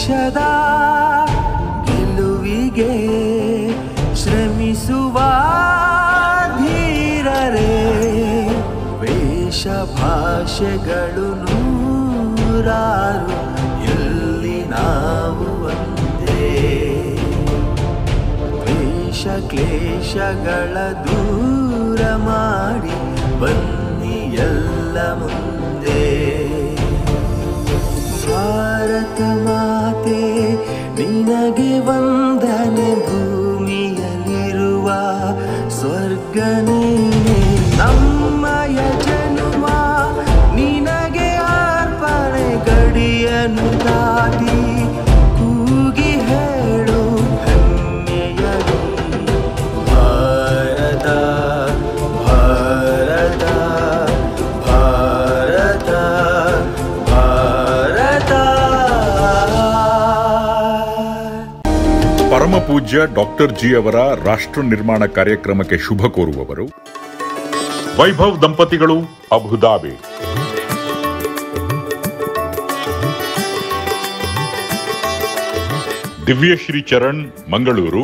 ದೇಶದ ಗೆಲುವಿಗೆ ಶ್ರಮಿಸುವ ಧೀರರೇ. ವೇಷ ಭಾಷೆಗಳು ನೂರಾರು, ಎಲ್ಲಿ ನಾವು ಒಂದೇ. ವೇಷ ಕ್ಲೇಶಗಳ ದೂರ ಮಾಡಿ ಬನ್ನಿ ಎಲ್ಲ ಮುಂದೆ. ಭಾರತ ಮಾತೆ ನಿನಗೆ ವಂದನೆ, ಭೂಮಿಯಲ್ಲಿರುವ ಸ್ವರ್ಗ ನೀನೆ. ನಮ್ಮಯ ಜನುಮ ನಿನಗೆ ಅರ್ಪಣೆ, ಗಡಿಯನ್ನು ದಾಟಿ ಕೂಗಿ ಹೇಳು ಹೆಮ್ಮೆಯಲಿ. ಭಾರತ ಭಾರತ ಭಾರತ ಭಾರತ. ಪರಮ ಪೂಜ್ಯ ಡಾಕ್ಟರ್ ಜಿ ಅವರ ರಾಷ್ಟ್ರ ನಿರ್ಮಾಣ ಕಾರ್ಯಕ್ರಮಕ್ಕೆ ಶುಭ ಕೋರುವವರು ವೈಭವ್ ದಂಪತಿಗಳು, ಅಬುಧಾಬಿ. ದಿವ್ಯಶ್ರೀ ಚರಣ್, ಮಂಗಳೂರು.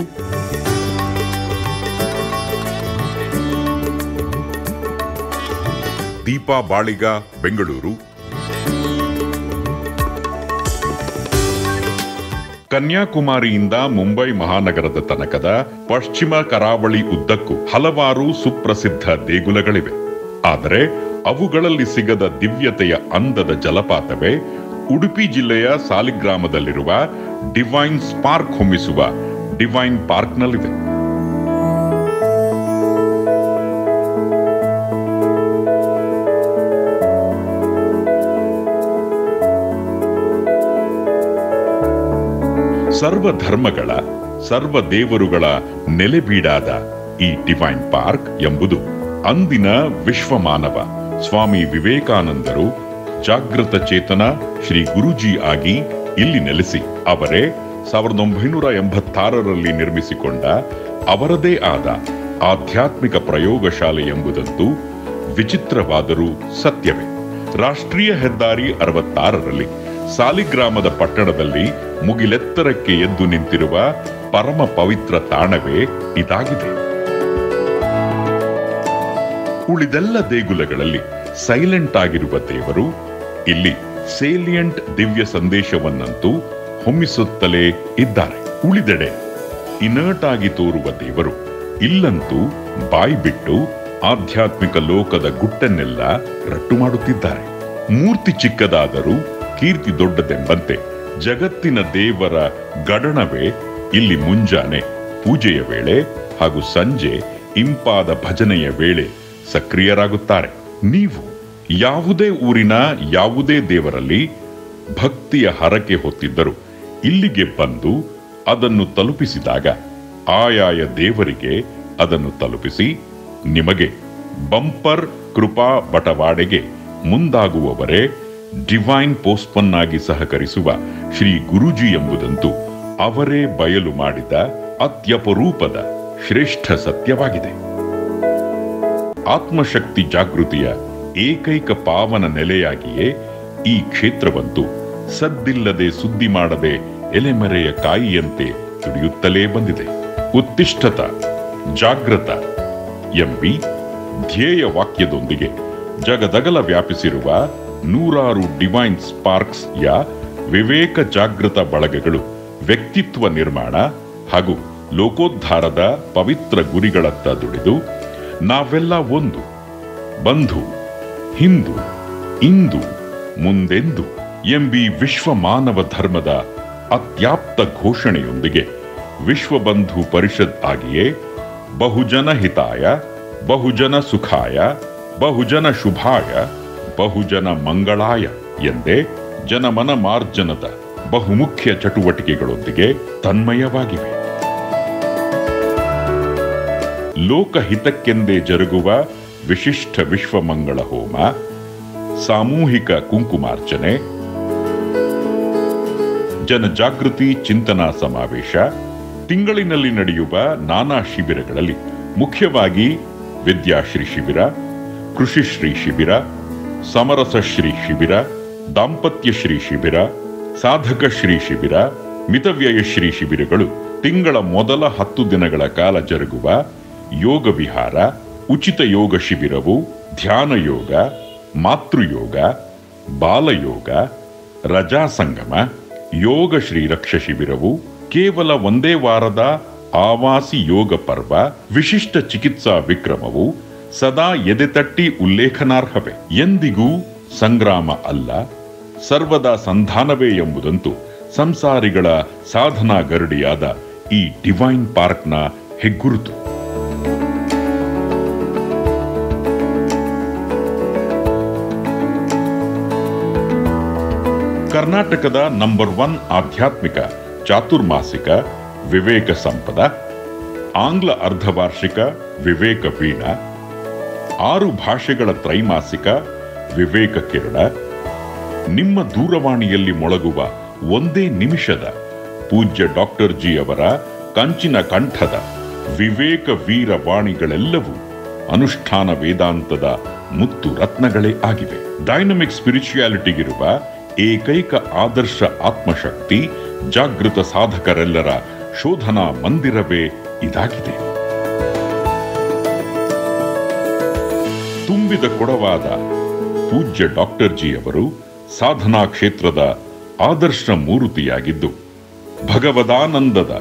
ದೀಪಾ ಬಾಳಿಗ, ಬೆಂಗಳೂರು. ಕನ್ಯಾಕುಮಾರಿಯಿಂದ ಮುಂಬೈ ಮಹಾನಗರದ ತನಕದ ಪಶ್ಚಿಮ ಕರಾವಳಿ ಉದ್ದಕ್ಕೂ ಹಲವಾರು ಸುಪ್ರಸಿದ್ಧ ದೇಗುಲಗಳಿವೆ. ಆದರೆ ಅವುಗಳಲ್ಲಿ ಸಿಗದ ದಿವ್ಯತೆಯ ಅಂದದ ಜಲಪಾತವೇ ಉಡುಪಿ ಜಿಲ್ಲೆಯ ಸಾಲಿಗ್ರಾಮದಲ್ಲಿರುವ ಡಿವೈನ್ ಸ್ಪಾರ್ಕ್ ಹೊಮ್ಮಿಸುವ ಡಿವೈನ್ ಪಾರ್ಕ್ನಲ್ಲಿದೆ. ಸರ್ವ ಧರ್ಮಗಳ, ಸರ್ವ ದೇವರುಗಳ ನೆಲೆಬೀಡಾದ ಈ ಡಿವೈನ್ ಪಾರ್ಕ್ ಎಂಬುದು ಅಂದಿನ ವಿಶ್ವಮಾನವ ಸ್ವಾಮಿ ವಿವೇಕಾನಂದರು ಜಾಗೃತ ಚೇತನ ಶ್ರೀ ಗುರೂಜಿ ಆಗಿ ಇಲ್ಲಿ ನೆಲೆಸಿ ಅವರೇ 1986ರಲ್ಲಿ ನಿರ್ಮಿಸಿಕೊಂಡ ಅವರದೇ ಆದ ಆಧ್ಯಾತ್ಮಿಕ ಪ್ರಯೋಗಶಾಲೆ ಎಂಬುದಂತೂ ವಿಚಿತ್ರವಾದರೂ ಸತ್ಯವೇ. ರಾಷ್ಟ್ರೀಯ ಹೆದ್ದಾರಿ 66ರಲ್ಲಿ ಸಾಲಿಗ್ರಾಮದ ಪಟ್ಟಣದಲ್ಲಿ ಮುಗಿಲೆತ್ತರಕ್ಕೆ ಎದ್ದು ನಿಂತಿರುವ ಪರಮ ಪವಿತ್ರ ತಾಣವೇ ಇದಾಗಿದೆ. ಉಳಿದೆಲ್ಲ ದೇಗುಲಗಳಲ್ಲಿ ಸೈಲೆಂಟ್ ಆಗಿರುವ ದೇವರು ಇಲ್ಲಿ ಸೇಲಿಯಂಟ್ ದಿವ್ಯ ಸಂದೇಶವನ್ನಂತೂ ಹೊಮ್ಮಿಸುತ್ತಲೇ ಇದ್ದಾರೆ. ಉಳಿದೆಡೆ ಇನರ್ಟ್ ಆಗಿ ತೋರುವ ದೇವರು ಇಲ್ಲಂತೂ ಬಾಯಿ ಬಿಟ್ಟು ಆಧ್ಯಾತ್ಮಿಕ ಲೋಕದ ಗುಟ್ಟನ್ನೆಲ್ಲ ರಟ್ಟು ಮಾಡುತ್ತಿದ್ದಾರೆ. ಮೂರ್ತಿ ಚಿಕ್ಕದಾದರೂ ಕೀರ್ತಿ ದೊಡ್ಡದೆಂಬಂತೆ ಜಗತ್ತಿನ ದೇವರ ಗಡಣವೇ ಇಲ್ಲಿ ಮುಂಜಾನೆ ಪೂಜೆಯ ವೇಳೆ ಹಾಗೂ ಸಂಜೆ ಇಂಪಾದ ಭಜನೆಯ ವೇಳೆ ಸಕ್ರಿಯರಾಗುತ್ತಾರೆ. ನೀವು ಯಾವುದೇ ಊರಿನ ಯಾವುದೇ ದೇವರಲ್ಲಿ ಭಕ್ತಿಯ ಹರಕೆ ಹೊತ್ತಿದ್ದರೂ ಇಲ್ಲಿಗೆ ಬಂದು ಅದನ್ನು ತಲುಪಿಸಿದಾಗ ಆಯಾಯ ದೇವರಿಗೆ ಅದನ್ನು ತಲುಪಿಸಿ ನಿಮಗೆ ಬಂಪರ್ ಕೃಪಾ ಬಟವಾಡೆಗೆ ಮುಂದಾಗುವವರೇ ಡಿವೈನ್ ಪೋಸ್ಟ್ಮನ್ ಆಗಿ ಸಹಕರಿಸುವ ಶ್ರೀ ಗುರೂಜಿ ಎಂಬುದಂತೂ ಅವರೇ ಬಯಲು ಮಾಡಿದ ಅತ್ಯಪರೂಪದ ಶ್ರೇಷ್ಠ ಸತ್ಯವಾಗಿದೆ. ಆತ್ಮಶಕ್ತಿ ಜಾಗೃತಿಯ ಏಕೈಕ ಪಾವನ ನೆಲೆಯಾಗಿಯೇ ಈ ಕ್ಷೇತ್ರವಂತೂ ಸದ್ದಿಲ್ಲದೆ ಸುದ್ದಿ ಮಾಡದೆ ಎಲೆಮರೆಯ ಕಾಯಿಯಂತೆ ತುಡಿಯುತ್ತಲೇ ಬಂದಿದೆ. ಉತ್ತಿಷ್ಠತ ಜಾಗೃತ ಎಂಬಿ ಧ್ಯೇಯ ವಾಕ್ಯದೊಂದಿಗೆ ಜಗದಗಲ ವ್ಯಾಪಿಸಿರುವ ನೂರಾರು ಡಿವೈನ್ ಸ್ಪಾರ್ಕ್ಸ್ ಯ ವಿವೇಕ ಜಾಗೃತ ಬಳಗಗಳು ವ್ಯಕ್ತಿತ್ವ ನಿರ್ಮಾಣ ಹಾಗೂ ಲೋಕೋದ್ಧಾರದ ಪವಿತ್ರ ಗುರಿಗಳತ್ತ ದುಡಿದು ನಾವೆಲ್ಲ ಒಂದು, ಬಂಧು, ಹಿಂದೂ, ಇಂದು, ಮುಂದೆಂದು ಎಂಬಿ ವಿಶ್ವ ಮಾನವ ಧರ್ಮದ ಅತ್ಯಾಪ್ತ ಘೋಷಣೆಯೊಂದಿಗೆ ವಿಶ್ವಬಂಧು ಪರಿಷತ್ ಆಗಿಯೇ ಬಹುಜನ ಹಿತಾಯ, ಬಹುಜನ ಸುಖಾಯ, ಬಹುಜನ ಶುಭಾಯ, ಬಹುಜನ ಮಂಗಳಾಯ ಎಂದೇ ಜನಮನ ಮಾರ್ಜನದ ಬಹುಮುಖ್ಯ ಚಟುವಟಿಕೆಗಳೊಂದಿಗೆ ತನ್ಮಯವಾಗಿವೆ. ಲೋಕಹಿತಕ್ಕೆಂದೇ ಜರುಗುವ ವಿಶಿಷ್ಟ ವಿಶ್ವಮಂಗಳ ಹೋಮ, ಸಾಮೂಹಿಕ ಕುಂಕುಮಾರ್ಚನೆ, ಜನಜಾಗೃತಿ ಚಿಂತನಾ ಸಮಾವೇಶ, ತಿಂಗಳಿನಲ್ಲಿ ನಡೆಯುವ ನಾನಾ ಶಿಬಿರಗಳಲ್ಲಿ ಮುಖ್ಯವಾಗಿ ವಿದ್ಯಾಶ್ರೀ ಶಿಬಿರ, ಕೃಷಿಶ್ರೀ ಶಿಬಿರ, ಸಮರಸಶ್ರೀ ಶಿಬಿರ, ದಾಂಪತ್ಯಶ್ರೀ ಶಿಬಿರ, ಸಾಧಕ ಶ್ರೀ ಶಿಬಿರ, ಮಿತವ್ಯಯ ಶ್ರೀ ಶಿಬಿರಗಳು ತಿಂಗಳ ಮೊದಲ 10 ದಿನಗಳ ಕಾಲ ಜರುಗುವ ಯೋಗ ವಿಹಾರ, ಉಚಿತ ಯೋಗ ಶಿಬಿರವು ಧ್ಯಾನ ಯೋಗ, ಮಾತೃಯೋಗ, ಬಾಲಯೋಗ, ರಜಾ ಸಂಗಮ, ಯೋಗ ಶ್ರೀರಕ್ಷ ಶಿಬಿರವು ಕೇವಲ ಒಂದೇ ವಾರದ ಆವಾಸಿ ಯೋಗ ಪರ್ವ, ವಿಶಿಷ್ಟ ಚಿಕಿತ್ಸಾ ವಿಕ್ರಮವು ಸದಾ ಎದೆತಟ್ಟಿ ಉಲ್ಲೇಖನಾರ್ಹವೇ. ಎಂದಿಗೂ ಸಂಗ್ರಾಮ ಅಲ್ಲ, ಸರ್ವದಾ ಸಂಧಾನವೇ ಎಂಬುದಂತೂ ಸಂಸಾರಿಗಳ ಸಾಧನಾ ಗರಡಿಯಾದ ಈ ಡಿವೈನ್ ಪಾರ್ಕ್ನ ಹೆಗ್ಗುರುತು. ಕರ್ನಾಟಕದ ನಂಬರ್ 1 ಆಧ್ಯಾತ್ಮಿಕ ಚಾತುರ್ಮಾಸಿಕ ವಿವೇಕ ಸಂಪದ, ಆಂಗ್ಲ ಅರ್ಧವಾರ್ಷಿಕ ವಿವೇಕ ವೀಣಾ, 6 ಭಾಷೆಗಳ ತ್ರೈಮಾಸಿಕ ವಿವೇಕ ಕಿರಣ, ನಿಮ್ಮ ದೂರವಾಣಿಯಲ್ಲಿ ಮೊಳಗುವ ಒಂದೇ ನಿಮಿಷದ ಪೂಜ್ಯ ಡಾಕ್ಟರ್ ಜಿ ಅವರ ಕಂಚಿನ ಕಂಠದ ವಿವೇಕ ವೀರ ವಾಣಿಗಳೆಲ್ಲವೂ ಅನುಷ್ಠಾನ ವೇದಾಂತದ ಮುತ್ತು ರತ್ನಗಳೇ ಆಗಿವೆ. ಡೈನಮಿಕ್ ಸ್ಪಿರಿಚುಯಾಲಿಟಿಗಿರುವ ಏಕೈಕ ಆದರ್ಶ ಆತ್ಮಶಕ್ತಿ ಜಾಗೃತ ಸಾಧಕರೆಲ್ಲರ ಶೋಧನಾ ಮಂದಿರವೇ ಇದಾಗಿದೆ. ತುಂಬಿದ ಕೊಡವಾದ ಪೂಜ್ಯ ಡಾಕ್ಟರ್ ಜಿ ಅವರು ಸಾಧನಾ ಕ್ಷೇತ್ರದ ಆದರ್ಶ ಮೂರ್ತಿಯಾಗಿದ್ದು, ಭಗವದಾನಂದದ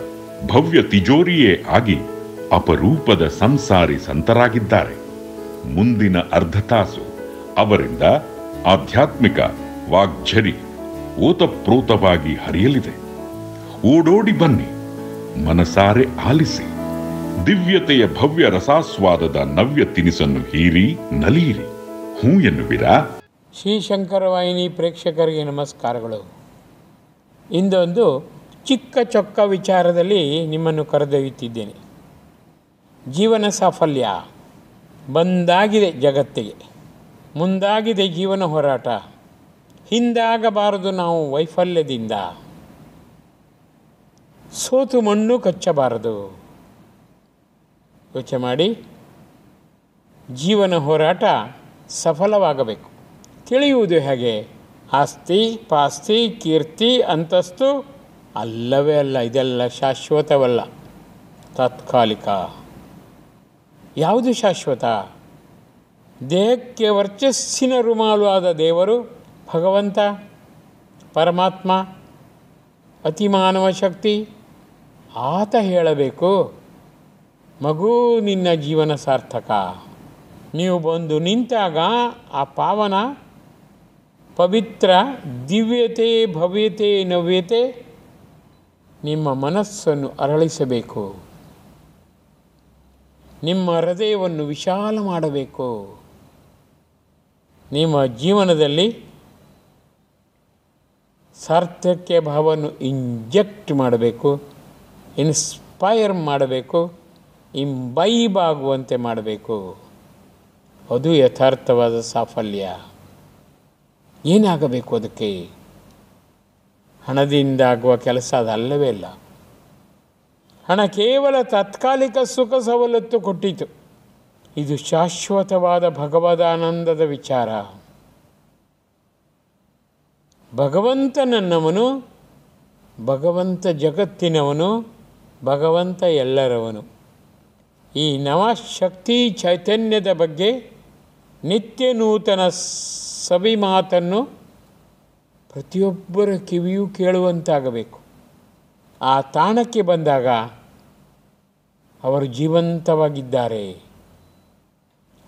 ಭವ್ಯ ತಿಜೋರಿಯೇ ಆಗಿ ಅಪರೂಪದ ಸಂಸಾರಿ ಸಂತರಾಗಿದ್ದಾರೆ. ಮುಂದಿನ ಅರ್ಧ ತಾಸು ಅವರಿಂದ ಆಧ್ಯಾತ್ಮಿಕ ವಾಗ್ಝರಿ ಓತಪ್ರೋತವಾಗಿ ಹರಿಯಲಿದೆ. ಓಡೋಡಿ ಬನ್ನಿ, ಮನಸಾರೆ ಆಲಿಸಿ, ದಿವ್ಯತೆಯ ಭವ್ಯ ರಸಾಸ್ವಾದದ ನವ್ಯ ತಿನಿಸನ್ನು ಹೀರಿ ನಲಿಯಿರಿ. ಹೂ ಎನ್ನುವಿರಾ? ಶ್ರೀ ಶಂಕರವಾಹಿನಿ ಪ್ರೇಕ್ಷಕರಿಗೆ ನಮಸ್ಕಾರಗಳು. ಇಂದೊಂದು ಚಿಕ್ಕ ಚೊಕ್ಕ ವಿಚಾರದಲ್ಲಿ ನಿಮ್ಮನ್ನು ಕರೆದೊಯ್ಯುತ್ತಿದ್ದೇನೆ. ಜೀವನ ಸಾಫಲ್ಯ ಬಂದಾಗಿದೆ ಜಗತ್ತಿಗೆ, ಮುಂದಾಗಿದೆ ಜೀವನ ಹೋರಾಟ, ಹಿಂದಾಗಬಾರದು ನಾವು ವೈಫಲ್ಯದಿಂದ, ಸೋತು ಮಣ್ಣು ಕಚ್ಚಬಾರದು. ಯೋಚನೆ ಮಾಡಿ, ಜೀವನ ಹೋರಾಟ ಸಫಲವಾಗಬೇಕು. ತಿಳಿಯುವುದು ಹೇಗೆ? ಆಸ್ತಿ ಪಾಸ್ತಿ ಕೀರ್ತಿ ಅಂತಸ್ತು ಅಲ್ಲವೇ ಅಲ್ಲ. ಇದೆಲ್ಲ ಶಾಶ್ವತವಲ್ಲ, ತಾತ್ಕಾಲಿಕ. ಯಾವುದು ಶಾಶ್ವತ? ದೇಹಕ್ಕೆ ವರ್ಚಸ್ಸಿನ ರುಮಾಲು ಆದ ದೇವರು, ಭಗವಂತ, ಪರಮಾತ್ಮ, ಅತಿಮಾನವ ಶಕ್ತಿ, ಆತ ಹೇಳಬೇಕು, ಮಗು ನಿನ್ನ ಜೀವನ ಸಾರ್ಥಕ. ನೀವು ಬಂದು ನಿಂತಾಗ ಆ ಪಾವನ ಪವಿತ್ರ ದಿವ್ಯತೆ ಭವ್ಯತೆ ನವ್ಯತೆ ನಿಮ್ಮ ಮನಸ್ಸನ್ನು ಅರಳಿಸಬೇಕು, ನಿಮ್ಮ ಹೃದಯವನ್ನು ವಿಶಾಲ ಮಾಡಬೇಕು. ನಿಮ್ಮ ಜೀವನದಲ್ಲಿ ಸಾರ್ಥಕ್ಯ ಭಾವವನ್ನು ಇಂಜೆಕ್ಟ್ ಮಾಡಬೇಕು, ಇನ್ಸ್ಪೈರ್ ಮಾಡಬೇಕು, ಇಂಬೈಬ್ ಆಗುವಂತೆ ಮಾಡಬೇಕು. ಅದು ಯಥಾರ್ಥವಾದ ಸಾಫಲ್ಯ. ಏನಾಗಬೇಕು ಅದಕ್ಕೆ? ಹಣದಿಂದ ಆಗುವ ಕೆಲಸ ಅದಲ್ಲವೇ ಅಲ್ಲ. ಹಣ ಕೇವಲ ತಾತ್ಕಾಲಿಕ ಸುಖ ಸವಲತ್ತು ಕೊಟ್ಟಿತು. ಇದು ಶಾಶ್ವತವಾದ ಭಗವದಾನಂದದ ವಿಚಾರ. ಭಗವಂತ ನನ್ನವನು, ಭಗವಂತ ಜಗತ್ತಿನವನು, ಭಗವಂತ ಎಲ್ಲರವನು. ಈ ನವಶಕ್ತಿ ಚೈತನ್ಯದ ಬಗ್ಗೆ ನಿತ್ಯ ನೂತನ ಸವಿ ಮಾತನ್ನು ಪ್ರತಿಯೊಬ್ಬರ ಕಿವಿಯೂ ಕೇಳುವಂತಾಗಬೇಕು. ಆ ತಾಣಕ್ಕೆ ಬಂದಾಗ ಅವರು ಜೀವಂತವಾಗಿದ್ದಾರೆ,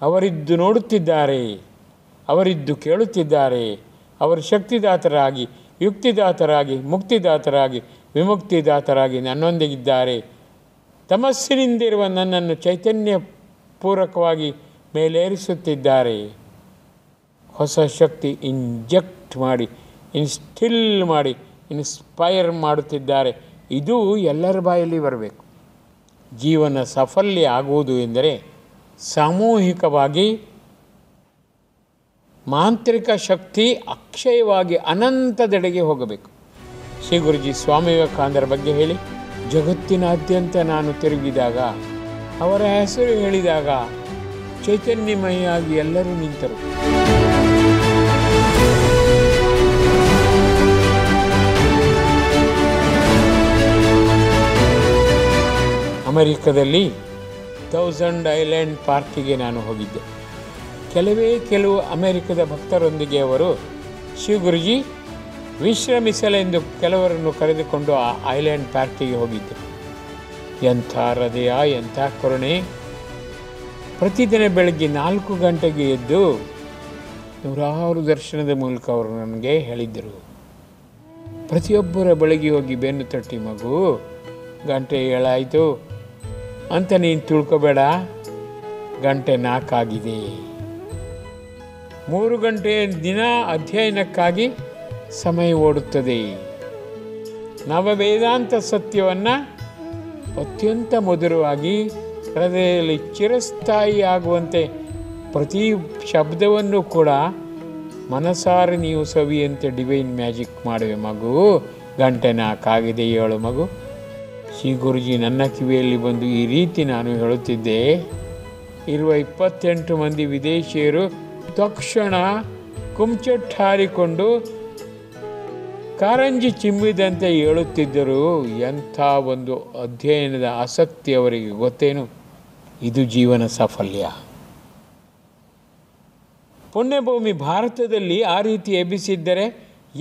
ಅವರಿದ್ದು ನೋಡುತ್ತಿದ್ದಾರೆ, ಅವರಿದ್ದು ಕೇಳುತ್ತಿದ್ದಾರೆ. ಅವರು ಶಕ್ತಿದಾತರಾಗಿ, ಯುಕ್ತಿದಾತರಾಗಿ, ಮುಕ್ತಿದಾತರಾಗಿ, ವಿಮುಕ್ತಿದಾತರಾಗಿ ನನ್ನೊಂದಿಗಿದ್ದಾರೆ. ತಮಸ್ಸಿನಿಂದಿರುವ ನನ್ನನ್ನು ಚೈತನ್ಯ ಪೂರ್ವಕವಾಗಿ ಮೇಲೇರಿಸುತ್ತಿದ್ದಾರೆ. ಹೊಸ ಶಕ್ತಿ ಇಂಜೆಕ್ಟ್ ಮಾಡಿ, ಇನ್ಸ್ಟಿಲ್ ಮಾಡಿ, ಇನ್ಸ್ಪೈರ್ ಮಾಡುತ್ತಿದ್ದಾರೆ. ಇದು ಎಲ್ಲರ ಬಾಯಲ್ಲಿ ಬರಬೇಕು. ಜೀವನ ಸಾಫಲ್ಯ ಆಗುವುದು ಎಂದರೆ ಸಾಮೂಹಿಕವಾಗಿ ಮಾಂತ್ರಿಕ ಶಕ್ತಿ ಅಕ್ಷಯವಾಗಿ ಅನಂತದೆಡೆಗೆ ಹೋಗಬೇಕು. ಶ್ರೀ ಗುರುಜಿ ಸ್ವಾಮಿ ವಿವೇಕಾನಂದರ ಬಗ್ಗೆ ಹೇಳಿ, ಜಗತ್ತಿನಾದ್ಯಂತ ನಾನು ತಿರುಗಿದಾಗ, ಅವರ ಹೆಸರು ಹೇಳಿದಾಗ ಚೈತನ್ಯಮಯಿಯಾಗಿ ಎಲ್ಲರೂ ನಿಂತರು. ಅಮೆರಿಕದಲ್ಲಿ 1000 ಐಲ್ಯಾಂಡ್ ಪಾರ್ಕಿಗೆ ನಾನು ಹೋಗಿದ್ದೆ. ಕೆಲವು ಅಮೆರಿಕದ ಭಕ್ತರೊಂದಿಗೆ ಅವರು ಶಿವಗುರುಜಿ ವಿಶ್ರಮಿಸಲೆಂದು ಕೆಲವರನ್ನು ಕರೆದುಕೊಂಡು ಆ ಐಲ್ಯಾಂಡ್ ಪಾರ್ಕಿಗೆ ಹೋಗಿದ್ದೆ. ಎಂಥ ಹೃದಯ, ಎಂಥ ಕರುಣೆ! ಪ್ರತಿದಿನ ಬೆಳಗ್ಗೆ 4 ಗಂಟೆಗೆ ಎದ್ದು ನೂರಾರು ದರ್ಶನದ ಮೂಲಕ ಅವರು ನನಗೆ ಹೇಳಿದ್ದರು, ಪ್ರತಿಯೊಬ್ಬರ ಬಳಿಗೆ ಹೋಗಿ ಬೆನ್ನು ತಟ್ಟಿ, ಮಗು ಗಂಟೆ 7 ಆಯಿತು ಅಂತ ನೀನು ತಿಳ್ಕೊಬೇಡ, ಗಂಟೆ 4 ಆಗಿದೆ. 3 ಗಂಟೆ ದಿನ ಅಧ್ಯಯನಕ್ಕಾಗಿ ಸಮಯ ಓಡುತ್ತದೆ. ನವವೇದಾಂತ ಸತ್ಯವನ್ನು ಅತ್ಯಂತ ಮಧುರವಾಗಿ ಹೃದಯದಲ್ಲಿ ಚಿರಸ್ಥಾಯಿ ಆಗುವಂತೆ ಪ್ರತಿ ಶಬ್ದವನ್ನು ಕೂಡ ಮನಸಾರೆ ನೀವು ಸವಿಯಂತೆ ಡಿವೈನ್ ಮ್ಯಾಜಿಕ್ ಮಾಡುವೆ ಮಗು, ಗಂಟೆ 4 ಆಗಿದೆ, 7 ಮಗು. ಶ್ರೀ ಗುರುಜಿ ನನ್ನ ಕಿವಿಯಲ್ಲಿ ಬಂದು ಈ ರೀತಿ ನಾನು ಹೇಳುತ್ತಿದ್ದೆ. ಇರುವ 28 ಮಂದಿ ವಿದೇಶಿಯರು ತಕ್ಷಣ ಕುಂಚಟ್ಟಾರಿಕೊಂಡು ಕಾರಂಜಿ ಚಿಮ್ಮಿದಂತೆ ಹೇಳುತ್ತಿದ್ದರು. ಎಂಥ ಒಂದು ಅಧ್ಯಯನದ ಆಸಕ್ತಿ ಅವರಿಗೆ ಗೊತ್ತೇನು? ಇದು ಜೀವನ ಸಾಫಲ್ಯ. ಪುಣ್ಯಭೂಮಿ ಭಾರತದಲ್ಲಿ ಆ ರೀತಿ ಎಬ್ಬಿಸಿದ್ದರೆ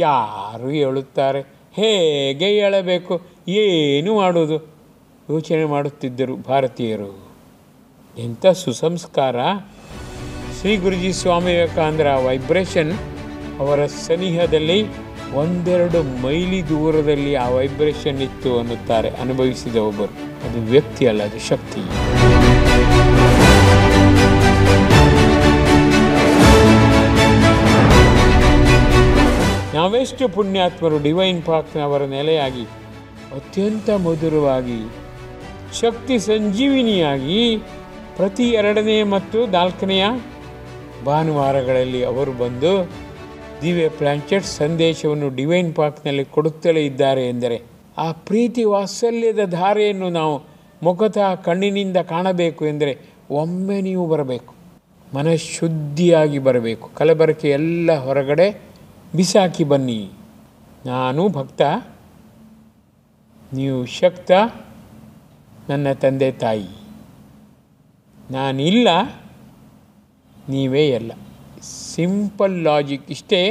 ಯಾರು ಹೇಳುತ್ತಾರೆ? ಹೇಗೆ ಹೇಳಬೇಕು, ಏನು ಮಾಡೋದು ಯೋಚನೆ ಮಾಡುತ್ತಿದ್ದರು ಭಾರತೀಯರು. ಎಂಥ ಸುಸಂಸ್ಕಾರ! ಶ್ರೀ ಗುರುಜಿ ಸ್ವಾಮಿ ವಿವೇಕಾನಂದರ ವೈಬ್ರೇಷನ್ ಅವರ ಸನಿಹದಲ್ಲಿ 1-2 ಮೈಲಿ ದೂರದಲ್ಲಿ ಆ ವೈಬ್ರೇಷನ್ ಇತ್ತು ಅನ್ನುತ್ತಾರೆ ಅನುಭವಿಸಿದ ಒಬ್ಬರು. ಅದು ವ್ಯಕ್ತಿ ಅಲ್ಲ, ಅದು ಶಕ್ತಿ. ನಾವೆಷ್ಟು ಪುಣ್ಯಾತ್ಮರು ಡಿವೈನ್ ಪಾರ್ಕ್ನವರ ನೆಲೆಯಾಗಿ ಅತ್ಯಂತ ಮಧುರವಾಗಿ ಶಕ್ತಿ ಸಂಜೀವಿನಿಯಾಗಿ ಪ್ರತಿ 2ನೇ ಮತ್ತು 4ನೆಯ ಭಾನುವಾರಗಳಲ್ಲಿ ಅವರು ಬಂದು ದಿವ್ಯ ಪ್ಲಾಂಚೆಟ್ ಸಂದೇಶವನ್ನು ಡಿವೈನ್ ಪಾರ್ಕ್ನಲ್ಲಿ ಕೊಡುತ್ತಲೇ ಇದ್ದಾರೆ ಎಂದರೆ ಆ ಪ್ರೀತಿ ವಾತ್ಸಲ್ಯದ ಧಾರೆಯನ್ನು ನಾವು ಮುಖತಃ ಕಣ್ಣಿನಿಂದ ಕಾಣಬೇಕು ಎಂದರೆ ಒಮ್ಮೆ ನೀವು ಬರಬೇಕು, ಮನಃಶುದ್ಧಿಯಾಗಿ ಬರಬೇಕು. ಕಲಬರಕೆ ಎಲ್ಲ ಹೊರಗಡೆ ಬಿಸಾಕಿ ಬನ್ನಿ. ನಾನು ಭಕ್ತ, ನೀವು ಶಕ್ತ, ನನ್ನ ತಂದೆ ತಾಯಿ. ನಾನಿಲ್ಲ, ನೀವೇ ಎಲ್ಲ. ಸಿಂಪಲ್ ಲಾಜಿಕ್ ಇಷ್ಟೇ.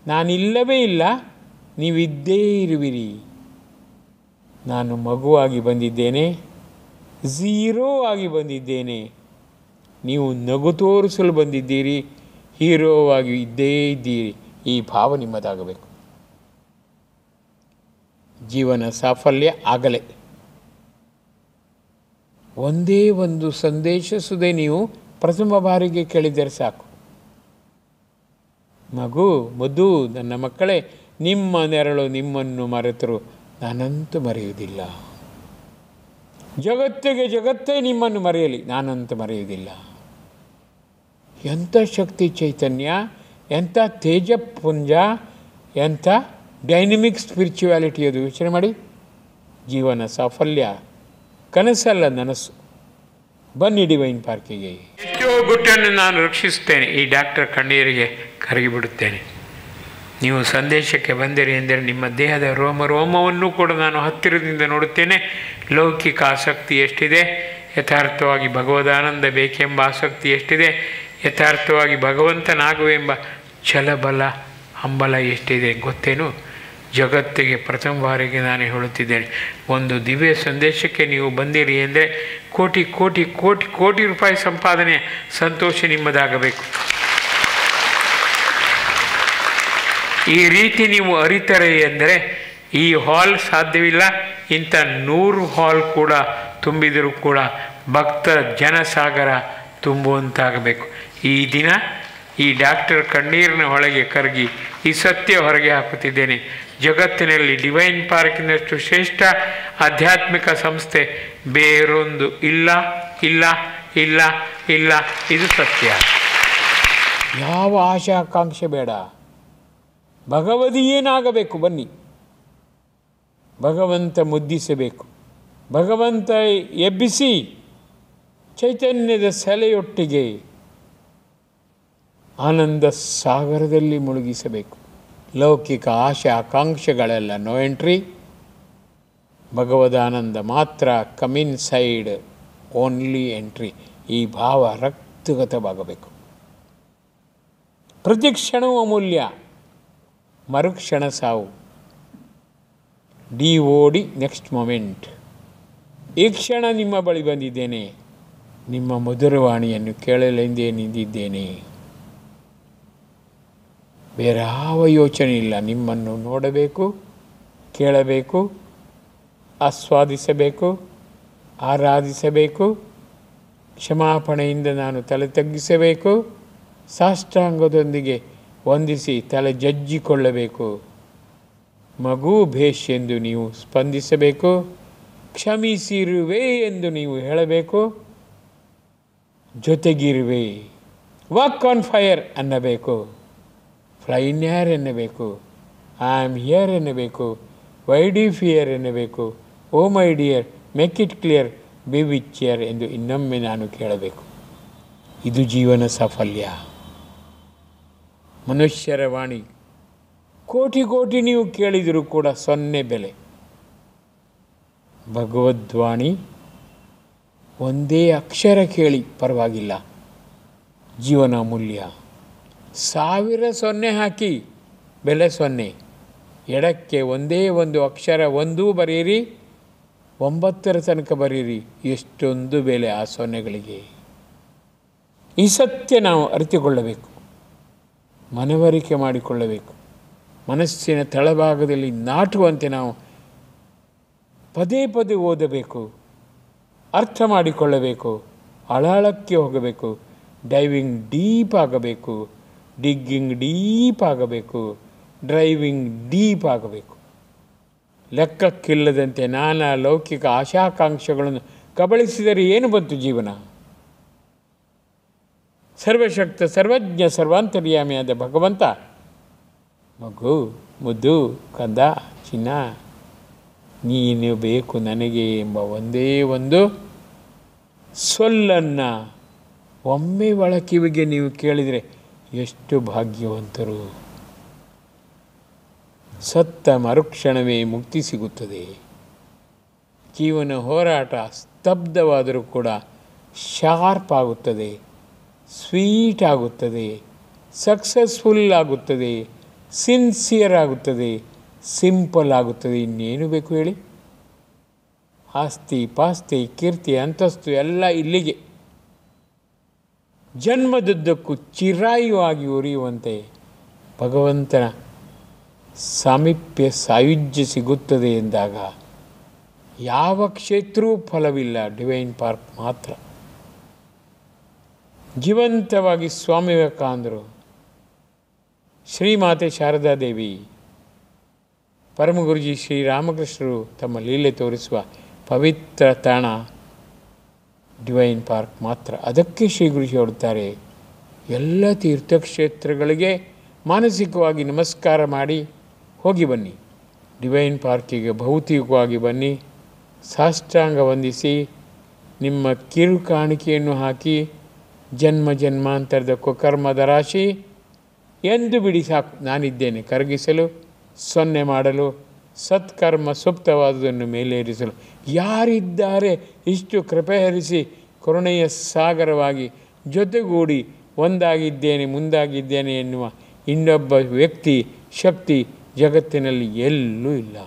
ನಾನಿಲ್ಲವೇ ಇಲ್ಲ, ನೀವಿದ್ದೇ ಇರುವಿರಿ. ನಾನು ಮಗುವಾಗಿ ಬಂದಿದ್ದೇನೆ, ಝೀರೋ ಆಗಿ ಬಂದಿದ್ದೇನೆ. ನೀವು ನಗು ತೋರಿಸಲು ಬಂದಿದ್ದೀರಿ, ಹೀರೋವಾಗಿ ಇದ್ದೇ ಇದ್ದೀರಿ. ಈ ಭಾವ ನಿಮ್ಮದಾಗಬೇಕು. ಜೀವನ ಸಾಫಲ್ಯ ಆಗಲೇ ಒಂದೇ ಒಂದು ಸಂದೇಶ ಸುದೆ ನೀವು ಪ್ರಥಮ ಬಾರಿಗೆ ಕೇಳಿದರೆ ಸಾಕು. ಮಗು, ಮುದ್ದು, ನನ್ನ ಮಕ್ಕಳೇ, ನಿಮ್ಮ ನೆರಳು ನಿಮ್ಮನ್ನು ಮರೆತರು ನಾನಂತೂ ಮರೆಯುವುದಿಲ್ಲ. ಜಗತ್ತೇ ನಿಮ್ಮನ್ನು ಮರೆಯಲಿ, ನಾನಂತೂ ಮರೆಯುವುದಿಲ್ಲ. ಎಂಥ ಶಕ್ತಿ ಚೈತನ್ಯ, ಎಂಥ ತೇಜಪುಂಜ, ಎಂಥ ಡೈನಮಿಕ್ ಸ್ಪಿರಿಚುವಾಲಿಟಿ ಅದು. ಯೋಚನೆ ಮಾಡಿ. ಜೀವನ ಸಾಫಲ್ಯ ಕನಸಲ್ಲ, ನನಸು. ಬನ್ನಿ ಡಿವೈನ್ ಪಾರ್ಕಿಗೆ. ಎಷ್ಟೋ ಗುಟ್ಟನ್ನು ನಾನು ರಕ್ಷಿಸುತ್ತೇನೆ, ಈ ಡಾಕ್ಟರ್ ಕಣ್ಣೀರಿಗೆ ಕರಗಿಬಿಡುತ್ತೇನೆ. ನೀವು ಸಂದೇಶಕ್ಕೆ ಬಂದಿರಿ ಎಂದರೆ ನಿಮ್ಮ ದೇಹದ ರೋಮವನ್ನು ಕೂಡ ನಾನು ಹತ್ತಿರದಿಂದ ನೋಡುತ್ತೇನೆ. ಲೌಕಿಕ ಆಸಕ್ತಿ ಎಷ್ಟಿದೆ, ಯಥಾರ್ಥವಾಗಿ ಭಗವದಾನಂದ ಬೇಕೆಂಬ ಆಸಕ್ತಿ ಎಷ್ಟಿದೆ, ಯಥಾರ್ಥವಾಗಿ ಭಗವಂತನಾಗುವೆಂಬ ಛಲಬಲ ಹಂಬಲ ಎಷ್ಟಿದೆ ಗೊತ್ತೇನು? ಜಗತ್ತಿಗೆ ಪ್ರಥಮ ಬಾರಿಗೆ ನಾನು ಹೇಳುತ್ತಿದ್ದೇನೆ, ಒಂದು ದಿವ್ಯ ಸಂದೇಶಕ್ಕೆ ನೀವು ಬಂದಿರಿ ಎಂದರೆ ಕೋಟಿ ಕೋಟಿ ಕೋಟಿ ಕೋಟಿ ರೂಪಾಯಿ ಸಂಪಾದನೆ ಸಂತೋಷ ನಿಮ್ಮದಾಗಬೇಕು. ಈ ರೀತಿ ನೀವು ಅರಿತರೆ ಎಂದರೆ ಈ ಹಾಲ್ ಸಾಧ್ಯವಿಲ್ಲ. ಇಂಥ 100 ಹಾಲ್ ಕೂಡ ತುಂಬಿದರೂ ಕೂಡ ಭಕ್ತ ಜನಸಾಗರ ತುಂಬುವಂತಾಗಬೇಕು. ಈ ದಿನ ಈ ಡಾಕ್ಟರ್ ಕಣ್ಣೀರಿನ ಒಳಗೆ ಕರಗಿ ಈ ಸತ್ಯ ಹೊರಗೆ ಹಾಕುತ್ತಿದ್ದೇನೆ. ಜಗತ್ತಿನಲ್ಲಿ ಡಿವೈನ್ ಪಾರ್ಕಿನಷ್ಟು ಶ್ರೇಷ್ಠ ಆಧ್ಯಾತ್ಮಿಕ ಸಂಸ್ಥೆ ಬೇರೊಂದು ಇಲ್ಲ ಇಲ್ಲ ಇಲ್ಲ ಇಲ್ಲ. ಇದು ಸತ್ಯ. ಯಾವ ಆಶಾಕಾಂಕ್ಷೆ ಬೇಡ. ಭಗವದೀಯನಾಗಬೇಕು. ಬನ್ನಿ, ಭಗವಂತ ಮುದ್ದಿಸಬೇಕು. ಭಗವಂತ ಎಬ್ಬಿಸಿ ಚೈತನ್ಯದ ಸೆಲೆಯೊಟ್ಟಿಗೆ ಆನಂದ ಸಾಗರದಲ್ಲಿ ಮುಳುಗಿಸಬೇಕು. ಲೌಕಿಕ ಆಶೆ ಆಕಾಂಕ್ಷೆಗಳೆಲ್ಲ ನೋ ಎಂಟ್ರಿ. ಭಗವದಾನಂದ ಮಾತ್ರ ಕಮಿನ್ ಸೈಡ್ ಓನ್ಲಿ ಎಂಟ್ರಿ. ಈ ಭಾವ ರಕ್ತಗತವಾಗಬೇಕು. ಪ್ರತಿ ಕ್ಷಣವೂ ಅಮೂಲ್ಯ, ಮರುಕ್ಷಣ ಸಾವು. DOD next moment. ಈ ಕ್ಷಣ ನಿಮ್ಮ ಬಳಿ ಬಂದಿದ್ದೇನೆ, ನಿಮ್ಮ ಮಧುರವಾಣಿಯನ್ನು ಕೇಳಲೆಂದೇ ನಿಂತಿದ್ದೇನೆ. ಬೇರೆ ಯಾವ ಯೋಚನೆ ಇಲ್ಲ. ನಿಮ್ಮನ್ನು ನೋಡಬೇಕು, ಕೇಳಬೇಕು, ಆಸ್ವಾದಿಸಬೇಕು, ಆರಾಧಿಸಬೇಕು. ಕ್ಷಮಾಪಣೆಯಿಂದ ನಾನು ತಲೆ ತಗ್ಗಿಸಬೇಕು. ಸಾಷ್ಟಾಂಗದೊಂದಿಗೆ ವಂದಿಸಿ ತಲೆ ಜಜ್ಜಿಕೊಳ್ಳಬೇಕು. ಮಗು ಭೇಷ್ ಎಂದು ನೀವು ಸ್ಪಂದಿಸಬೇಕು. ಕ್ಷಮಿಸಿರುವೆ ಎಂದು ನೀವು ಹೇಳಬೇಕು. ಜೊತೆಗಿರುವೆ, ವಾಕ್ ಆನ್ ಫೈರ್ ಅನ್ನಬೇಕು, ಫ್ಲೈ ಇನ್ ಏರ್ ಎನ್ನಬೇಕು, ಐ ಆಮ್ ಹಿಯರ್ ಎನ್ನಬೇಕು, ವೈ ಡು ಯು ಫಿಯರ್ ಎನ್ನಬೇಕು, oh my dear make it clear, be with cheer ಎಂದು ಇನ್ನೊಮ್ಮೆ ನಾನು ಕೇಳಬೇಕು. ಇದು ಜೀವನ ಸಾಫಲ್ಯ. ಮನುಷ್ಯರ ವಾಣಿ ಕೋಟಿ ಕೋಟಿ ನೀವು ಕೇಳಿದರೂ ಕೂಡ 0 ಬೆಲೆ. ಭಗವದ್ವಾಣಿ ಒಂದೇ ಅಕ್ಷರ ಕೇಳಿ ಪರವಾಗಿಲ್ಲ, ಜೀವನ ಅಮೂಲ್ಯ. 1000 0 ಹಾಕಿ ಬೆಲೆ 0. ಎಡಕ್ಕೆ ಒಂದೇ ಒಂದು ಅಕ್ಷರ ಒಂದೂ ಬರೆಯಿರಿ, 9 ತನಕ ಬರೀರಿ, ಎಷ್ಟೊಂದು ಬೆಲೆ ಆ 0ಗಳಿಗೆ. ಈ ಸತ್ಯ ನಾವು ಅರಿತುಕೊಳ್ಳಬೇಕು, ಮನವರಿಕೆ ಮಾಡಿಕೊಳ್ಳಬೇಕು. ಮನಸ್ಸಿನ ತಳಭಾಗದಲ್ಲಿ ನಾಟುವಂತೆ ನಾವು ಪದೇ ಪದೇ ಓದಬೇಕು, ಅರ್ಥ ಮಾಡಿಕೊಳ್ಳಬೇಕು, ಆಳಕ್ಕೆ ಹೋಗಬೇಕು, ಡೈವಿಂಗ್ ಡೀಪ್ ಆಗಬೇಕು, ಡಿಗ್ಗಿಂಗ್ ಡೀಪ್ ಆಗಬೇಕು, ಡ್ರೈವಿಂಗ್ ಡೀಪ್ ಆಗಬೇಕು. ಲೆಕ್ಕಕ್ಕಿಲ್ಲದಂತೆ ನಾನಾ ಲೌಕಿಕ ಆಶಾಕಾಂಕ್ಷೆಗಳನ್ನು ಕಬಳಿಸಿದರೆ ಏನು ಬಂತು ಜೀವನ? ಸರ್ವಶಕ್ತ ಸರ್ವಜ್ಞ ಸರ್ವಾಂತರ್ಯಾಮಿಯಾದ ಭಗವಂತ ಮಗು, ಮುದ್ದು, ಕಂದ, ಚಿನ್ನ, ನೀನು ಬೇಕು ನನಗೆ ಎಂಬ ಒಂದೇ ಒಂದು ಸೊಲ್ಲನ್ನು ಒಮ್ಮೆ ಒಳಕಿವಿಗೆ ನೀವು ಕೇಳಿದರೆ ಎಷ್ಟು ಭಾಗ್ಯವಂತರು. ಸತ್ತ ಮರುಕ್ಷಣವೇ ಮುಕ್ತಿ ಸಿಗುತ್ತದೆ. ಜೀವನ ಹೋರಾಟ ಸ್ತಬ್ಧವಾದರೂ ಕೂಡ ಶಾರ್ಪ್ ಆಗುತ್ತದೆ, ಸ್ವೀಟ್ ಆಗುತ್ತದೆ, ಸಕ್ಸಸ್ಫುಲ್ ಆಗುತ್ತದೆ, ಸಿನ್ಸಿಯರ್ ಆಗುತ್ತದೆ, ಸಿಂಪಲ್ ಆಗುತ್ತದೆ. ಇನ್ನೇನು ಬೇಕು ಹೇಳಿ? ಆಸ್ತಿ ಪಾಸ್ತಿ ಕೀರ್ತಿ ಅಂತಸ್ತು ಎಲ್ಲ ಇಲ್ಲಿಗೆ. ಜನ್ಮದುದ್ದಕ್ಕೂ ಚಿರಾಯುವಾಗಿ ಉರಿಯುವಂತೆ ಭಗವಂತನ ಸಾಮೀಪ್ಯ ಸಾಯುಜ್ಯ ಸಿಗುತ್ತದೆ ಎಂದಾಗ ಯಾವ ಕ್ಷೇತ್ರವೂ ಫಲವಿಲ್ಲ, ಡಿವೈನ್ ಪಾರ್ಕ್ ಮಾತ್ರ. ಜೀವಂತವಾಗಿ ಸ್ವಾಮಿ ವಿವೇಕಾನಂದರು, ಶ್ರೀಮಾತೆ ಶಾರದಾದೇವಿ, ಪರಮಗುರುಜಿ ಶ್ರೀರಾಮಕೃಷ್ಣರು ತಮ್ಮ ಲೀಲೆ ತೋರಿಸುವ ಪವಿತ್ರ ತಾಣ ಡಿವೈನ್ ಪಾರ್ಕ್ ಮಾತ್ರ. ಅದಕ್ಕೆ ಶ್ರೀ ಗುರುಜಿ ಹೇಳುತ್ತಾರೆ, ಎಲ್ಲ ತೀರ್ಥಕ್ಷೇತ್ರಗಳಿಗೆ ಮಾನಸಿಕವಾಗಿ ನಮಸ್ಕಾರ ಮಾಡಿ ಹೋಗಿ ಬನ್ನಿ, ಡಿವೈನ್ ಪಾರ್ಕಿಗೆ ಭೌತಿಕವಾಗಿ ಬನ್ನಿ, ಸಾಷ್ಟಾಂಗ ವಂದಿಸಿ ನಿಮ್ಮ ಕಿರು ಕಾಣಿಕೆಯನ್ನು ಹಾಕಿ ಜನ್ಮ ಜನ್ಮಾಂತರದ ಕುಕರ್ಮದ ರಾಶಿ ಎಂದು ಬಿಡಿ ಸಾಕು. ನಾನಿದ್ದೇನೆ ಕರಗಿಸಲು, 0 ಮಾಡಲು, ಸತ್ಕರ್ಮ ಸುಪ್ತವಾದುದನ್ನು ಮೇಲೇರಿಸಲು. ಯಾರಿದ್ದಾರೆ ಇಷ್ಟು ಕೃಪೆ ಹರಿಸಿ ಕರುಣೆಯ ಸಾಗರವಾಗಿ ಜೊತೆಗೂಡಿ ಒಂದಾಗಿದ್ದೇನೆ ಮುಂದಾಗಿದ್ದೇನೆ ಎನ್ನುವ ಇನ್ನೊಬ್ಬ ವ್ಯಕ್ತಿ ಶಕ್ತಿ ಜಗತ್ತಿನಲ್ಲಿ ಎಲ್ಲೂ ಇಲ್ಲ.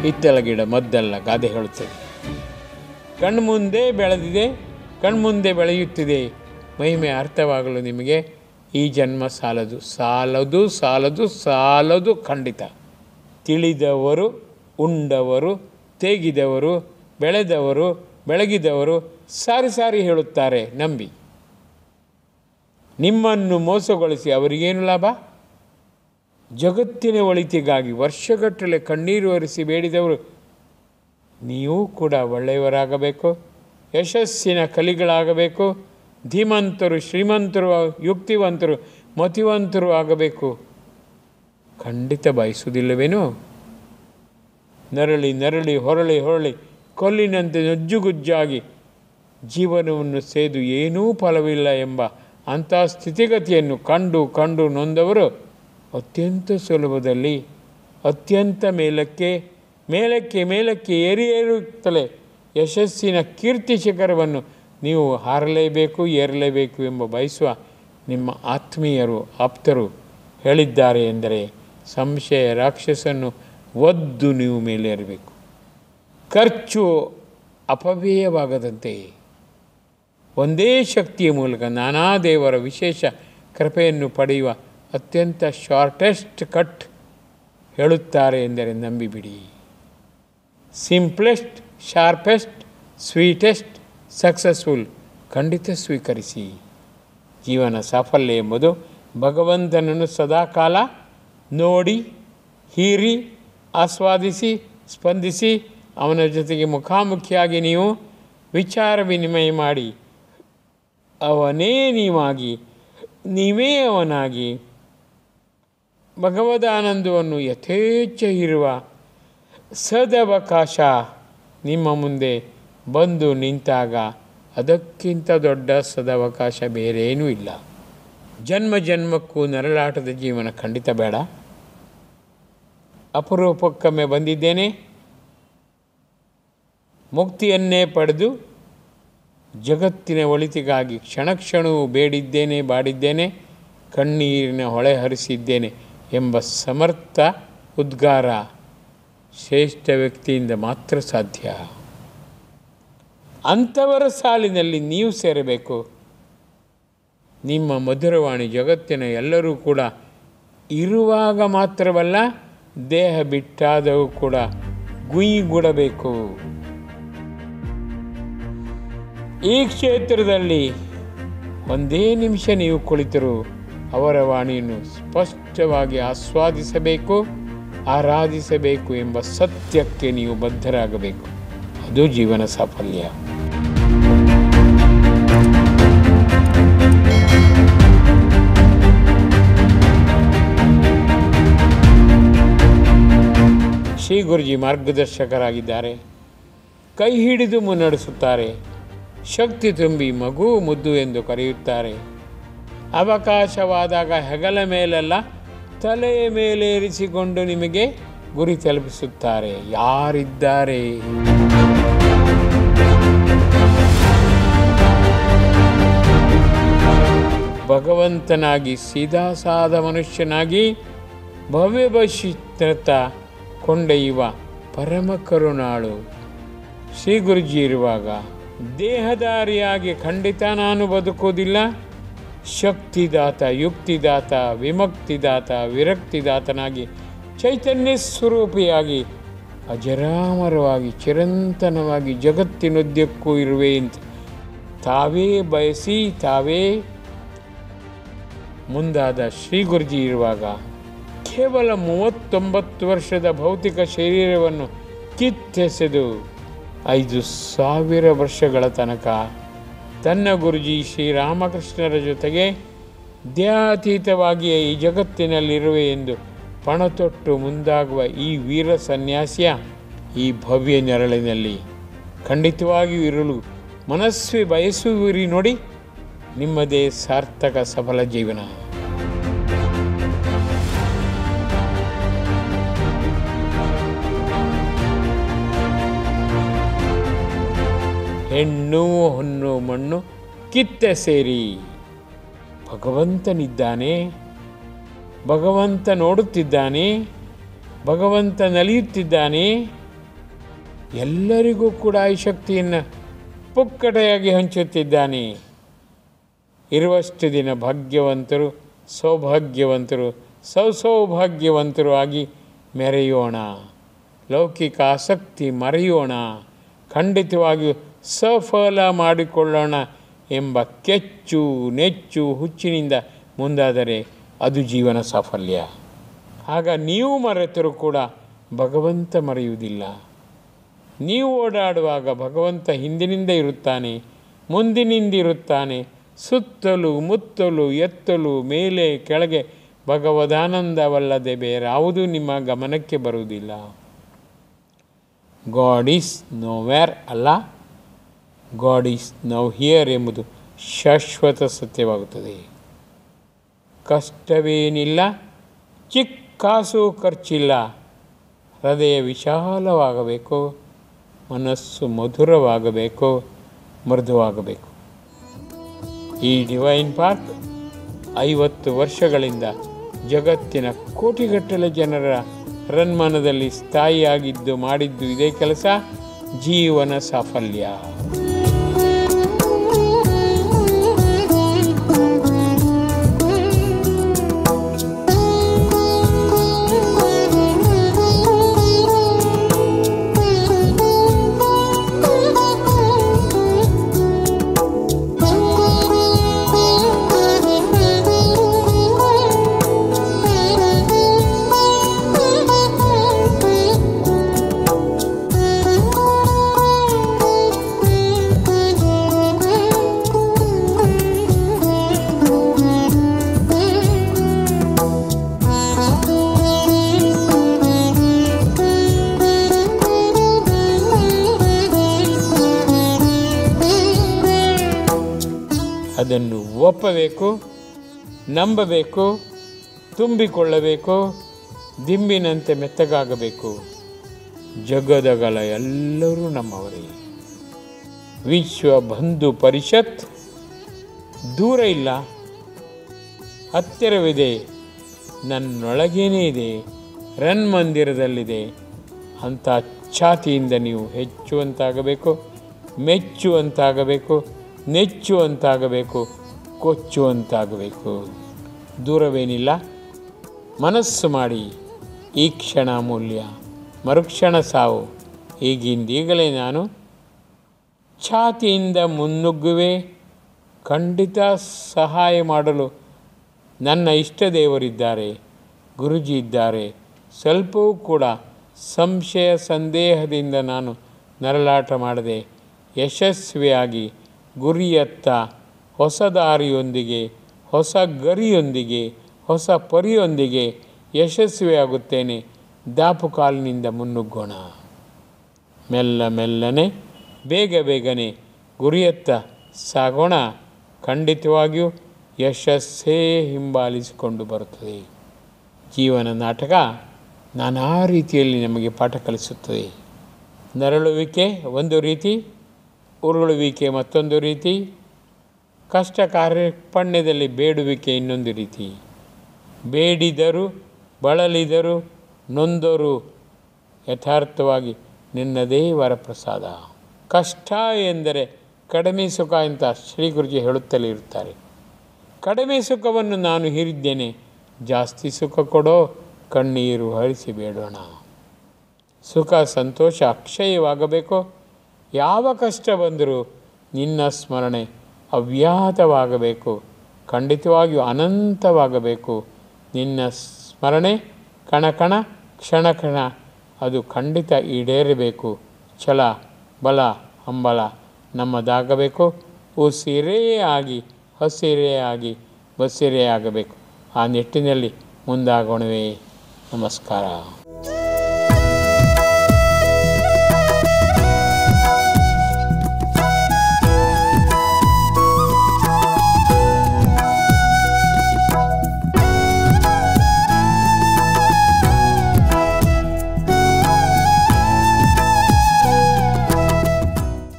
ಹಿತ್ತಲ ಗಿಡ ಮದ್ದಲ್ಲ ಗಾದೆ ಹೇಳುತ್ತದೆ. ಕಣ್ಮುಂದೆ ಬೆಳೆದಿದೆ, ಕಣ್ಮುಂದೆ ಬೆಳೆಯುತ್ತಿದೆ. ಮಹಿಮೆ ಅರ್ಥವಾಗಲು ನಿಮಗೆ ಈ ಜನ್ಮ ಸಾಲದು, ಸಾಲದು, ಸಾಲದು, ಸಾಲದು ಖಂಡಿತ. ತಿಳಿದವರು, ಉಂಡವರು, ತೇಗಿದವರು, ಬೆಳೆದವರು, ಬೆಳಗಿದವರು ಸಾರಿ ಸಾರಿ ಹೇಳುತ್ತಾರೆ ನಂಬಿ. ನಿಮ್ಮನ್ನು ಮೋಸಗೊಳಿಸಿ ಅವರಿಗೇನು ಲಾಭ? ಜಗತ್ತಿನ ಒಳಿತಿಗಾಗಿ ವರ್ಷಗಟ್ಟಲೆ ಕಣ್ಣೀರು ಒರೆಸಿ ಬೇಡಿದವರು. ನೀವು ಕೂಡ ಒಳ್ಳೆಯವರಾಗಬೇಕು, ಯಶಸ್ಸಿನ ಕಲಿಗಳಾಗಬೇಕು. ಧೀಮಂತರು, ಶ್ರೀಮಂತರು, ಯುಕ್ತಿವಂತರು, ಮತಿವಂತರು ಆಗಬೇಕು ಖಂಡಿತ ಬಯಸುವುದಿಲ್ಲವೇನೋ? ನರಳಿ ನರಳಿ ಹೊರಳಿ ಹೊರಳಿ ಕೊಲ್ಲಿನಂತೆ ನಜ್ಜುಗುಜ್ಜಾಗಿ ಜೀವನವನ್ನು ಸೇದು ಏನೂ ಫಲವಿಲ್ಲ ಎಂಬ ಅಂಥ ಸ್ಥಿತಿಗತಿಯನ್ನು ಕಂಡು ಕಂಡು ನೊಂದವರು ಅತ್ಯಂತ ಸುಲಭದಲ್ಲಿ ಅತ್ಯಂತ ಮೇಲಕ್ಕೆ ಮೇಲಕ್ಕೆ ಮೇಲಕ್ಕೆ ಏರುತ್ತಲೇ ಯಶಸ್ಸಿನ ಕೀರ್ತಿ ಶಿಖರವನ್ನು ನೀವು ಹಾರಲೇಬೇಕು, ಏರಲೇಬೇಕು ಎಂಬ ಬಯಸುವ ನಿಮ್ಮ ಆತ್ಮೀಯರು ಆಪ್ತರು ಹೇಳಿದ್ದಾರೆ ಎಂದರೆ ಸಂಶಯ ರಾಕ್ಷಸನ್ನು ಒದ್ದು ನೀವು ಮೇಲೇರಬೇಕು. ಖರ್ಚು ಅಪವ್ಯಯವಾಗದಂತೆ ಒಂದೇ ಶಕ್ತಿಯ ಮೂಲಕ ನಾನಾ ದೇವರ ವಿಶೇಷ ಕೃಪೆಯನ್ನು ಪಡೆಯುವ ಅತ್ಯಂತ ಶಾರ್ಟೆಸ್ಟ್ ಕಟ್ ಹೇಳುತ್ತಾರೆ ಎಂದರೆ ನಂಬಿಬಿಡಿ. ಸಿಂಪ್ಲೆಸ್ಟ್, ಶಾರ್ಪೆಸ್ಟ್, ಸ್ವೀಟೆಸ್ಟ್, ಸಕ್ಸಸ್ಫುಲ್ ಖಂಡಿತ ಸ್ವೀಕರಿಸಿ. ಜೀವನ ಸಾಫಲ್ಯ ಎಂಬುದು ಭಗವಂತನನ್ನು ಸದಾಕಾಲ ನೋಡಿ, ಹೀರಿ, ಆಸ್ವಾದಿಸಿ, ಸ್ಪಂದಿಸಿ ಅವನ ಜೊತೆಗೆ ಮುಖಾಮುಖಿಯಾಗಿ ನೀವು ವಿಚಾರ ವಿನಿಮಯ ಮಾಡಿ ಅವನೇ ನೀವಾಗಿ ನೀವೇ ಅವನಾಗಿ ಭಗವದಾನಂದವನ್ನು ಯಥೇಚ್ಛ ಇರುವ ಸದವಕಾಶ ನಿಮ್ಮ ಮುಂದೆ ಬಂದು ನಿಂತಾಗ ಅದಕ್ಕಿಂತ ದೊಡ್ಡ ಸದವಕಾಶ ಬೇರೇನೂ ಇಲ್ಲ. ಜನ್ಮ ಜನ್ಮಕ್ಕೂ ನರಳಾಟದ ಜೀವನ ಖಂಡಿತ ಬೇಡ. ಅಪರೂಪಕ್ಕೊಮ್ಮೆ ಬಂದಿದ್ದೇನೆ, ಮುಕ್ತಿಯನ್ನೇ ಪಡೆದು ಜಗತ್ತಿನ ಒಳಿತಿಗಾಗಿ ಕ್ಷಣ ಕ್ಷಣವೂ ಬೇಡಿದ್ದೇನೆ, ಬಾಡಿದ್ದೇನೆ, ಕಣ್ಣೀರಿನ ಹೊಳೆ ಹರಿಸಿದ್ದೇನೆ ಎಂಬ ಸಮರ್ಥ ಉದ್ಗಾರ ಶ್ರೇಷ್ಠ ವ್ಯಕ್ತಿಯಿಂದ ಮಾತ್ರ ಸಾಧ್ಯ. ಅಂಥವರ ಸಾಲಿನಲ್ಲಿ ನೀವು ಸೇರಬೇಕು. ನಿಮ್ಮ ಮಧುರವಾಣಿ ಜಗತ್ತಿನ ಎಲ್ಲರೂ ಕೂಡ ಇರುವಾಗ ಮಾತ್ರವಲ್ಲ, ದೇಹ ಬಿಟ್ಟಾದವು ಕೂಡ ಗುಯಿಗುಡಬೇಕು. ಈ ಕ್ಷೇತ್ರದಲ್ಲಿ ಒಂದೇ ನಿಮಿಷ ನೀವು ಕುಳಿತರೂ ಅವರ ವಾಣಿಯನ್ನು ಸ್ಪಷ್ಟವಾಗಿ ಆಸ್ವಾದಿಸಬೇಕು, ಆರಾಧಿಸಬೇಕು ಎಂಬ ಸತ್ಯಕ್ಕೆ ನೀವು ಬದ್ಧರಾಗಬೇಕು. ಅದು ಜೀವನ ಸಾಫಲ್ಯ. ಶ್ರೀ ಗುರುಜಿ ಮಾರ್ಗದರ್ಶಕರಾಗಿದ್ದಾರೆ. ಕೈ ಹಿಡಿದು ಮುನ್ನಡೆಸುತ್ತಾರೆ. ಶಕ್ತಿ ತುಂಬಿ ಮಗು ಮುದ್ದು ಎಂದು ಕರೆಯುತ್ತಾರೆ. ಅವಕಾಶವಾದಾಗ ಹೆಗಲ ಮೇಲೆಲ್ಲ ತಲೆಯ ಮೇಲೇರಿಸಿಕೊಂಡು ನಿಮಗೆ ಗುರಿ ತಲುಪಿಸುತ್ತಾರೆ. ಯಾರಿದ್ದಾರೆ? ಭಗವಂತನಾಗಿ ಸೀದಾಸಾದ ಮನುಷ್ಯನಾಗಿ ಭವ್ಯ ಭವಿಷ್ಯತ ಕೊಂಡೊಯ್ಯುವ ಪರಮ ಕರುಣಾಳು ಶ್ರೀ ಗುರುಜಿ ಇರುವಾಗ ದೇಹದಾರಿಯಾಗಿ ಖಂಡಿತ ನಾನು ಬದುಕುವುದಿಲ್ಲ. ಶಕ್ತಿದಾತ, ಯುಕ್ತಿದಾತ, ವಿಮುಕ್ತಿದಾತ, ವಿರಕ್ತಿದಾತನಾಗಿ ಚೈತನ್ಯ ಸ್ವರೂಪಿಯಾಗಿ ಅಜರಾಮರವಾಗಿ ಚಿರಂತನವಾಗಿ ಜಗತ್ತಿನುದ್ದಕ್ಕೂ ಇರುವೆ ಅಂತ ತಾವೇ ಬಯಸಿ ತಾವೇ ಮುಂದಾದ ಶ್ರೀ ಗುರುಜಿ ಇರುವಾಗ ಕೇವಲ 39 ವರ್ಷದ ಭೌತಿಕ ಶರೀರವನ್ನು ಕಿತ್ತೆಸೆದು 5,000 ವರ್ಷಗಳ ತನಕ ತನ್ನ ಗುರುಜಿ ಶ್ರೀರಾಮಕೃಷ್ಣರ ಜೊತೆಗೆ ದೇಹಾತೀತವಾಗಿಯೇ ಈ ಜಗತ್ತಿನಲ್ಲಿರುವೆ ಎಂದು ಪಣತೊಟ್ಟು ಮುಂದಾಗುವ ಈ ವೀರ ಸನ್ಯಾಸಿಯ ಈ ಭವ್ಯ ನೆರಳಿನಲ್ಲಿ ಖಂಡಿತವಾಗಿಯೂ ಇರಲು ಮನಸ್ವಿ ಬಯಸುವಿರಿ ನೋಡಿ. ನಿಮ್ಮದೇ ಸಾರ್ಥಕ ಸಫಲ ಜೀವನ. ಹೆಣ್ಣು ಹೊನ್ನು ಮಣ್ಣು ಕಿತ್ತೆ ಸೇರಿ ಭಗವಂತನಿದ್ದಾನೆ, ಭಗವಂತ ನೋಡುತ್ತಿದ್ದಾನೆ, ಭಗವಂತ ನಲಿಯುತ್ತಿದ್ದಾನೆ. ಎಲ್ಲರಿಗೂ ಕೂಡ ಈ ಶಕ್ತಿಯನ್ನು ಪುಕ್ಕಟೆಯಾಗಿ ಹಂಚುತ್ತಿದ್ದಾನೆ. ಇರುವಷ್ಟು ದಿನ ಭಾಗ್ಯವಂತರು, ಸೌಭಾಗ್ಯವಂತರು, ಸೌಸೌಭಾಗ್ಯವಂತರು ಆಗಿ ಮೆರೆಯೋಣ. ಲೌಕಿಕ ಆಸಕ್ತಿ ಮರೆಯೋಣ. ಖಂಡಿತವಾಗಿಯೂ ಸಫಲ ಮಾಡಿಕೊಳ್ಳೋಣ ಎಂಬ ಕೆಚ್ಚು ನೆಚ್ಚು ಹುಚ್ಚಿನಿಂದ ಮುಂದಾದರೆ ಅದು ಜೀವನ ಸಾಫಲ್ಯ. ಆಗ ನೀವು ಮರೆತರೂ ಕೂಡ ಭಗವಂತ ಮರೆಯುವುದಿಲ್ಲ. ನೀವು ಓಡಾಡುವಾಗ ಭಗವಂತ ಹಿಂದಿನಿಂದ ಇರುತ್ತಾನೆ, ಮುಂದಿನಿಂದಿರುತ್ತಾನೆ, ಸುತ್ತಲೂ ಮುತ್ತಲು ಎತ್ತಲು ಮೇಲೆ ಕೆಳಗೆ ಭಗವದಾನಂದವಲ್ಲದೆ ಬೇರಾವುದೂ ನಿಮ್ಮ ಗಮನಕ್ಕೆ ಬರುವುದಿಲ್ಲ. ಗಾಡ್ ಈಸ್ ನೋವೇರ್ ಅಲ್ಲ, ಗಾಡ್ ಈಸ್ ನೌ ಹಿಯರ್ ಎಂಬುದು ಶಾಶ್ವತ ಸತ್ಯವಾಗುತ್ತದೆ. ಕಷ್ಟವೇನಿಲ್ಲ, ಚಿಕ್ಕ ಕಾಸು ಖರ್ಚಿಲ್ಲ. ಹೃದಯ ವಿಶಾಲವಾಗಬೇಕು, ಮನಸ್ಸು ಮಧುರವಾಗಬೇಕು, ಮೃದುವಾಗಬೇಕು. ಈ ಡಿವೈನ್ ಪಾರ್ಕ್ 50 ವರ್ಷಗಳಿಂದ ಜಗತ್ತಿನ ಕೋಟಿಗಟ್ಟಲೆ ಜನರ ಹೃನ್ಮನದಲ್ಲಿ ಸ್ಥಾಯಿಯಾಗಿದ್ದು ಮಾಡಿದ್ದು ಇದೇ ಕೆಲಸ, ಜೀವನ ಸಾಫಲ್ಯ. ಅದನ್ನು ಒಪ್ಪಬೇಕು, ನಂಬಬೇಕು, ತುಂಬಿಕೊಳ್ಳಬೇಕು, ದಿಂಬಿನಂತೆ ಮೆತ್ತಗಾಗಬೇಕು. ಜಗದಗಲ ಎಲ್ಲರೂ ನಮ್ಮವರೇ. ವಿಶ್ವ ಬಂಧು ಪರಿಷತ್ ದೂರ ಇಲ್ಲ, ಹತ್ತಿರವಿದೆ, ನನ್ನೊಳಗೇನೇ ಇದೆ, ರನ್ಮಂದಿರದಲ್ಲಿದೆ ಅಂಥ ಛಾತಿಯಿಂದ ನೀವು ಹೆಚ್ಚುವಂತಾಗಬೇಕು, ಮೆಚ್ಚುವಂತಾಗಬೇಕು, ನೆಚ್ಚುವಂತಾಗಬೇಕು, ಕೊಚ್ಚುವಂತಾಗಬೇಕು. ದೂರವೇನಿಲ್ಲ, ಮನಸ್ಸು ಮಾಡಿ. ಈ ಕ್ಷಣ ಮೂಲ್ಯ, ಮರುಕ್ಷಣ ಸಾವು. ಈಗಿಂದೀಗಲೇ ನಾನು ಛಾತಿಯಿಂದ ಮುನ್ನುಗ್ಗುವೆ. ಖಂಡಿತ ಸಹಾಯ ಮಾಡಲು ನನ್ನ ಇಷ್ಟ ದೇವರಿದ್ದಾರೆ, ಗುರುಜಿ ಇದ್ದಾರೆ. ಸ್ವಲ್ಪವೂ ಕೂಡ ಸಂಶಯ ಸಂದೇಹದಿಂದ ನಾನು ನರಳಾಟ ಮಾಡದೆ ಯಶಸ್ವಿಯಾಗಿ ಗುರಿಯತ್ತ ಹೊಸ ದಾರಿಯೊಂದಿಗೆ, ಹೊಸ ಗರಿಯೊಂದಿಗೆ, ಹೊಸ ಪರಿಯೊಂದಿಗೆ ಯಶಸ್ವಿಯಾಗುತ್ತೇನೆ. ದಾಪುಕಾಲಿನಿಂದ ಮುನ್ನುಗ್ಗೋಣ. ಮೆಲ್ಲ ಮೆಲ್ಲನೆ, ಬೇಗ ಬೇಗನೆ ಗುರಿಯತ್ತ ಸಾಗೋಣ. ಖಂಡಿತವಾಗಿಯೂ ಯಶಸ್ಸೇ ಹಿಂಬಾಲಿಸಿಕೊಂಡು ಬರುತ್ತದೆ. ಜೀವನ ನಾಟಕ ನಾನಾ ರೀತಿಯಲ್ಲಿ ನಮಗೆ ಪಾಠ ಕಲಿಸುತ್ತದೆ. ನರಳುವಿಕೆ ಒಂದು ರೀತಿ, ಉರುಳುವಿಕೆ ಮತ್ತೊಂದು ರೀತಿ, ಕಷ್ಟ ಕಾರ್ಯಪಣ್ಯದಲ್ಲಿ ಬೇಡುವಿಕೆ ಇನ್ನೊಂದು ರೀತಿ. ಬೇಡಿದರು, ಬಳಲಿದರು, ನೊಂದರು ಯಥಾರ್ಥವಾಗಿ ನಿನ್ನದೇ ವರಪ್ರಸಾದ. ಕಷ್ಟ ಎಂದರೆ ಕಡಿಮೆ ಸುಖ ಅಂತ ಶ್ರೀ ಗುರುಜಿ ಹೇಳುತ್ತಲೇ ಇರುತ್ತಾರೆ. ಕಡಿಮೆ ಸುಖವನ್ನು ನಾನು ಹೀರಿದ್ದೇನೆ, ಜಾಸ್ತಿ ಸುಖ ಕೊಡೋ, ಕಣ್ಣೀರು ಹರಿಸಿ ಬೇಡೋಣ. ಸುಖ ಸಂತೋಷ ಅಕ್ಷಯವಾಗಬೇಕು. ಯಾವ ಕಷ್ಟ ಬಂದರೂ ನಿನ್ನ ಸ್ಮರಣೆ ಅವ್ಯಾಹತವಾಗಬೇಕು, ಖಂಡಿತವಾಗಿಯೂ ಅನಂತವಾಗಬೇಕು. ನಿನ್ನ ಸ್ಮರಣೆ ಕಣ ಕಣ ಕ್ಷಣ ಕ್ಷಣ ಅದು ಖಂಡಿತ ಈಡೇರಬೇಕು. ಛಲ ಬಲ ಹಂಬಲ ನಮ್ಮದಾಗಬೇಕು. ಉಸಿರೇ ಆಗಿ ಹಸಿರೇ ಆಗಿ ಬಸಿರೇ ಆಗಬೇಕು. ಆ ನಿಟ್ಟಿನಲ್ಲಿ ಮುಂದಾಗೋಣವೇ. ನಮಸ್ಕಾರ.